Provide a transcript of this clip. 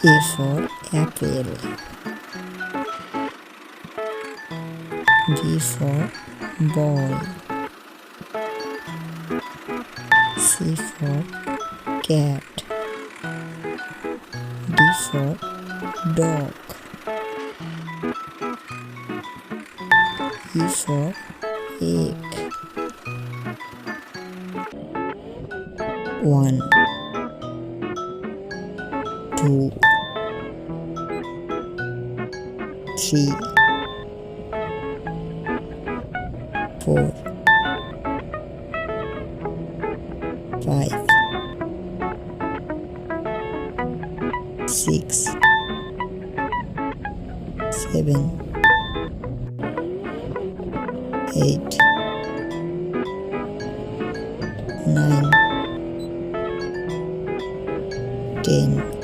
A for apple. B for ball. C for cat. D for dog. E for egg. 1, 2, 3, 4, 5, 6, 7, 8, 9, 10,